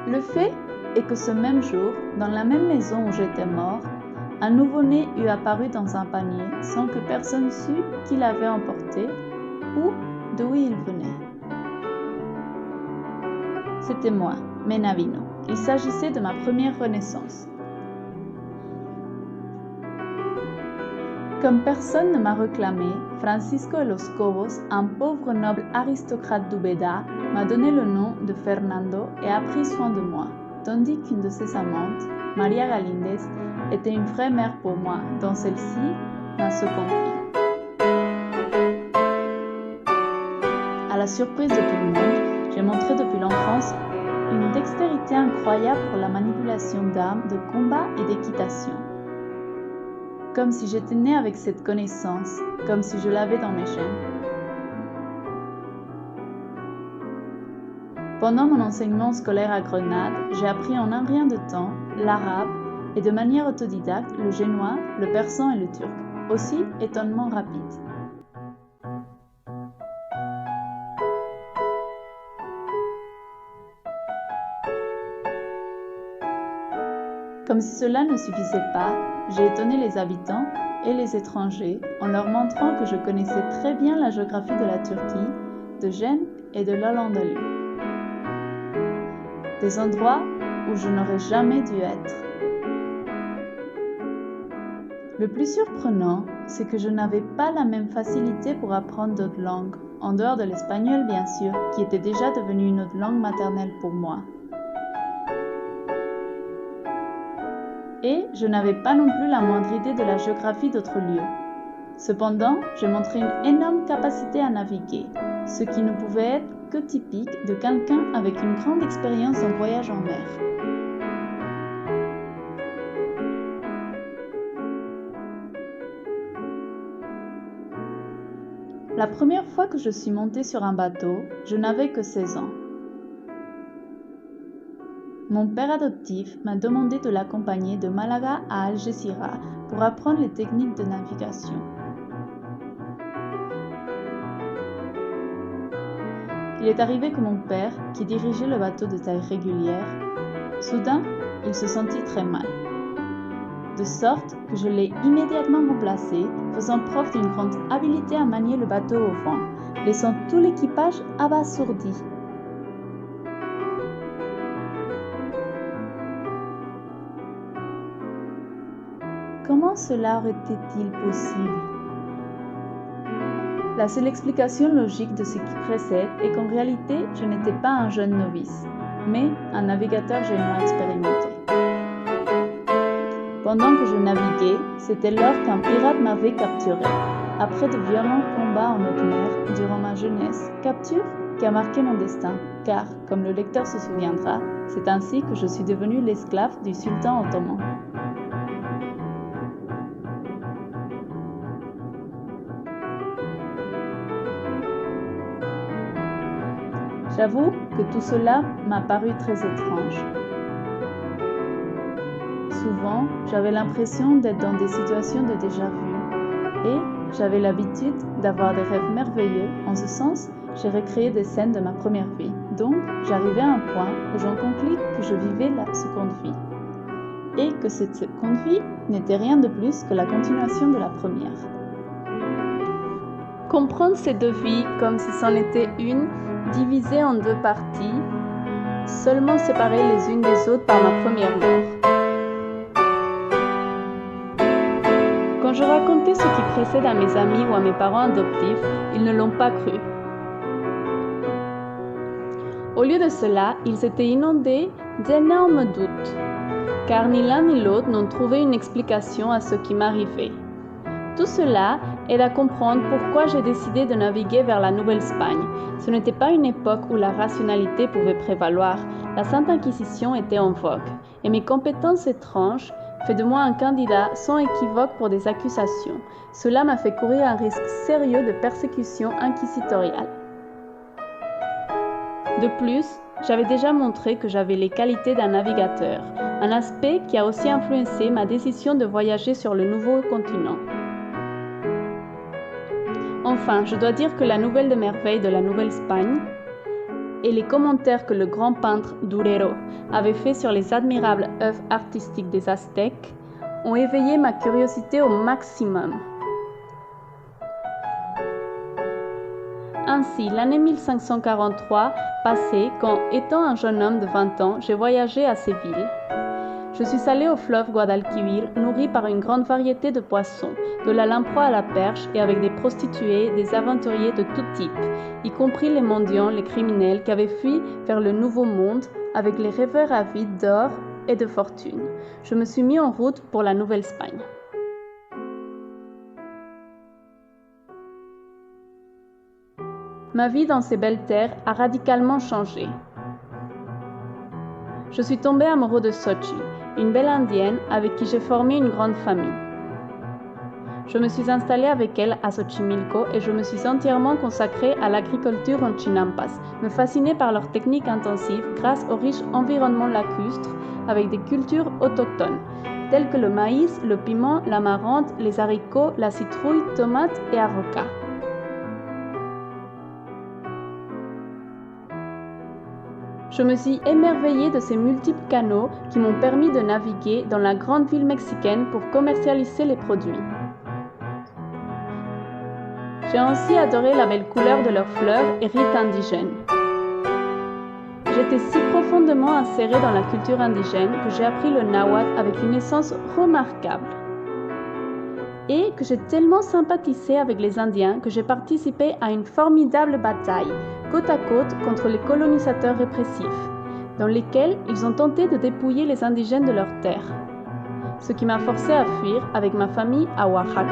Le fait est que ce même jour, dans la même maison où j'étais mort, un nouveau-né eût apparu dans un panier sans que personne sût qui l'avait emporté ou d'où il venait. C'était moi, Menavino. Il s'agissait de ma première renaissance. Comme personne ne m'a réclamé, Francisco de los Cobos, un pauvre noble aristocrate d'Úbeda, m'a donné le nom de Fernando et a pris soin de moi, tandis qu'une de ses amantes, Maria Galíndez, était une vraie mère pour moi, dont celle-ci m'a seconde fille. À la surprise de tout le monde, j'ai montré depuis l'enfance une dextérité incroyable pour la manipulation d'armes, de combat et d'équitation. Comme si j'étais née avec cette connaissance, comme si je l'avais dans mes gènes. Pendant mon enseignement scolaire à Grenade, j'ai appris en un rien de temps l'arabe et de manière autodidacte le génois, le persan et le turc, aussi étonnement rapide. Comme si cela ne suffisait pas, j'ai étonné les habitants et les étrangers en leur montrant que je connaissais très bien la géographie de la Turquie, de Gênes et de l'Al-Andalus. Des endroits où je n'aurais jamais dû être. Le plus surprenant, c'est que je n'avais pas la même facilité pour apprendre d'autres langues, en dehors de l'espagnol bien sûr, qui était déjà devenu une autre langue maternelle pour moi. Et je n'avais pas non plus la moindre idée de la géographie d'autres lieux. Cependant, j'ai montré une énorme capacité à naviguer, ce qui ne pouvait être que typique de quelqu'un avec une grande expérience en voyage en mer. La première fois que je suis montée sur un bateau, je n'avais que 16 ans. Mon père adoptif m'a demandé de l'accompagner de Malaga à Algeciras pour apprendre les techniques de navigation. Il est arrivé que mon père, qui dirigeait le bateau de taille régulière, soudain, il se sentit très mal. De sorte que je l'ai immédiatement remplacé, faisant preuve d'une grande habileté à manier le bateau au vent, laissant tout l'équipage abasourdi. Comment cela aurait-il possible? La seule explication logique de ce qui précède est qu'en réalité, je n'étais pas un jeune novice, mais un navigateur génois expérimenté. Pendant que je naviguais, c'était lors qu'un pirate m'avait capturé, après de violents combats en haute mer durant ma jeunesse, capture qui a marqué mon destin, car, comme le lecteur se souviendra, c'est ainsi que je suis devenue l'esclave du sultan ottoman. J'avoue que tout cela m'a paru très étrange. Souvent, j'avais l'impression d'être dans des situations de déjà-vu et j'avais l'habitude d'avoir des rêves merveilleux. En ce sens, j'ai recréé des scènes de ma première vie. Donc, j'arrivais à un point où j'en conclus que je vivais la seconde vie et que cette seconde vie n'était rien de plus que la continuation de la première. Comprendre ces deux vies comme si c'en était une, divisée en deux parties, seulement séparées les unes des autres par ma première mort. Quand je racontais ce qui précède à mes amis ou à mes parents adoptifs, ils ne l'ont pas cru. Au lieu de cela, ils étaient inondés d'énormes doutes, car ni l'un ni l'autre n'ont trouvé une explication à ce qui m'arrivait. Tout cela aide à comprendre pourquoi j'ai décidé de naviguer vers la Nouvelle-Espagne. Ce n'était pas une époque où la rationalité pouvait prévaloir, la Sainte Inquisition était en vogue, et mes compétences étranges fait de moi un candidat sans équivoque pour des accusations. Cela m'a fait courir un risque sérieux de persécution inquisitoriale. De plus, j'avais déjà montré que j'avais les qualités d'un navigateur, un aspect qui a aussi influencé ma décision de voyager sur le nouveau continent. Enfin, je dois dire que la nouvelle de merveille de la Nouvelle-Espagne et les commentaires que le grand peintre Durero avait faits sur les admirables œuvres artistiques des Aztèques ont éveillé ma curiosité au maximum. Ainsi, l'année 1543 passait quand, étant un jeune homme de 20 ans, j'ai voyagé à Séville. Je suis allé au fleuve Guadalquivir, nourri par une grande variété de poissons, de la lamproie à la perche et avec des prostituées, des aventuriers de tout type, y compris les mendiants, les criminels qui avaient fui vers le Nouveau Monde avec les rêveurs avides d'or et de fortune. Je me suis mis en route pour la Nouvelle-Espagne. Ma vie dans ces belles terres a radicalement changé. Je suis tombé amoureux de Xochitl, une belle indienne avec qui j'ai formé une grande famille. Je me suis installé avec elle à Xochimilco et je me suis entièrement consacré à l'agriculture en Chinampas, me fascinait par leurs techniques intensives grâce au riche environnement lacustre avec des cultures autochtones, telles que le maïs, le piment, l'amarante, les haricots, la citrouille, tomates et avocats. Je me suis émerveillée de ces multiples canaux qui m'ont permis de naviguer dans la grande ville mexicaine pour commercialiser les produits. J'ai aussi adoré la belle couleur de leurs fleurs et rites indigènes. J'étais si profondément insérée dans la culture indigène que j'ai appris le nahuatl avec une aisance remarquable. Et que j'ai tellement sympathisé avec les Indiens que j'ai participé à une formidable bataille, côte à côte contre les colonisateurs répressifs, dans lesquels ils ont tenté de dépouiller les indigènes de leurs terres. Ce qui m'a forcé à fuir avec ma famille à Oaxaca,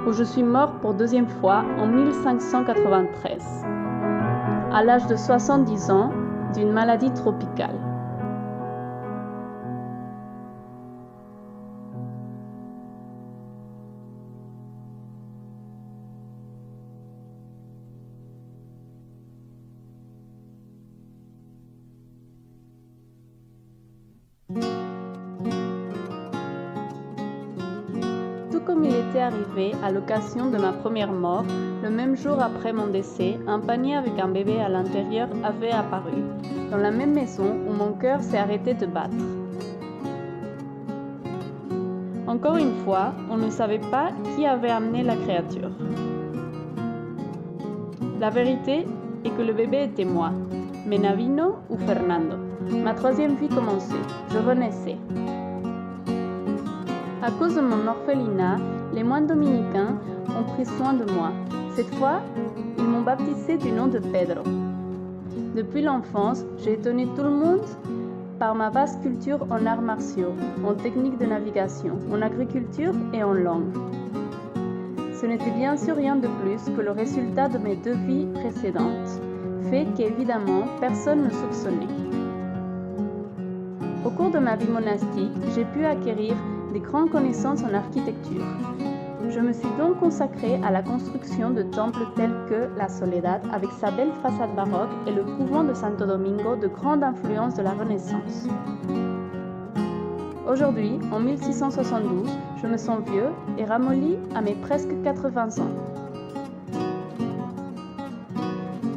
où je suis mort pour deuxième fois en 1593, à l'âge de 70 ans, d'une maladie tropicale. Comme il était arrivé à l'occasion de ma première mort, le même jour après mon décès, un panier avec un bébé à l'intérieur avait apparu, dans la même maison où mon cœur s'est arrêté de battre. Encore une fois, on ne savait pas qui avait amené la créature. La vérité est que le bébé était moi, Menavino ou Fernando. Ma troisième vie commençait, je renaissais. À cause de mon orphelinat, les moines dominicains ont pris soin de moi. Cette fois, ils m'ont baptisé du nom de Pedro. Depuis l'enfance, j'ai étonné tout le monde par ma vaste culture en arts martiaux, en techniques de navigation, en agriculture et en langue. Ce n'était bien sûr rien de plus que le résultat de mes 2 vies précédentes, fait qu'évidemment personne ne soupçonnait. Au cours de ma vie monastique, j'ai pu acquérir des grandes connaissances en architecture. Je me suis donc consacrée à la construction de temples tels que la Soledad avec sa belle façade baroque et le couvent de Santo Domingo de grande influence de la Renaissance. Aujourd'hui, en 1672, je me sens vieux et ramolli à mes presque 80 ans.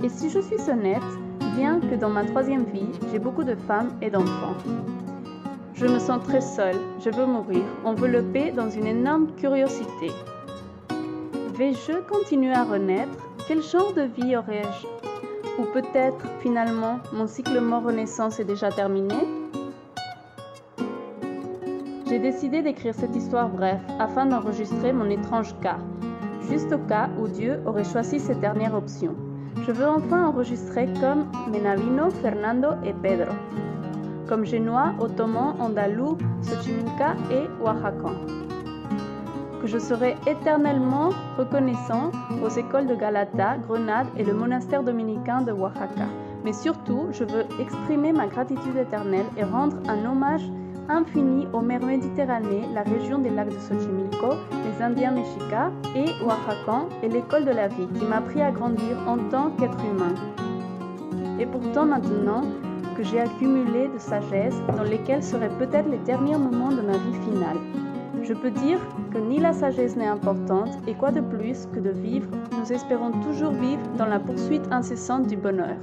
Et si je suis honnête, bien que dans ma troisième vie, j'ai beaucoup de femmes et d'enfants. Je me sens très seule, je veux mourir, enveloppée dans une énorme curiosité. Vais-je continuer à renaître? Quel genre de vie aurais-je? Ou peut-être, finalement, mon cycle mort-renaissance est déjà terminé? J'ai décidé d'écrire cette histoire brève afin d'enregistrer mon étrange cas, juste au cas où Dieu aurait choisi cette dernière option. Je veux enfin enregistrer comme Menavino, Fernando et Pedro, comme génois, ottoman, andalou, xochimilca et oaxacan. Que je serai éternellement reconnaissant aux écoles de Galata, Grenade et le monastère dominicain de Oaxaca. Mais surtout, je veux exprimer ma gratitude éternelle et rendre un hommage infini aux mers Méditerranée, la région des lacs de Xochimilco, les Indiens Mexicas et Oaxacan et l'école de la vie qui m'a appris à grandir en tant qu'être humain. Et pourtant maintenant, que j'ai accumulé de sagesse dans lesquelles seraient peut-être les derniers moments de ma vie finale. Je peux dire que ni la sagesse n'est importante et quoi de plus que de vivre, nous espérons toujours vivre dans la poursuite incessante du bonheur.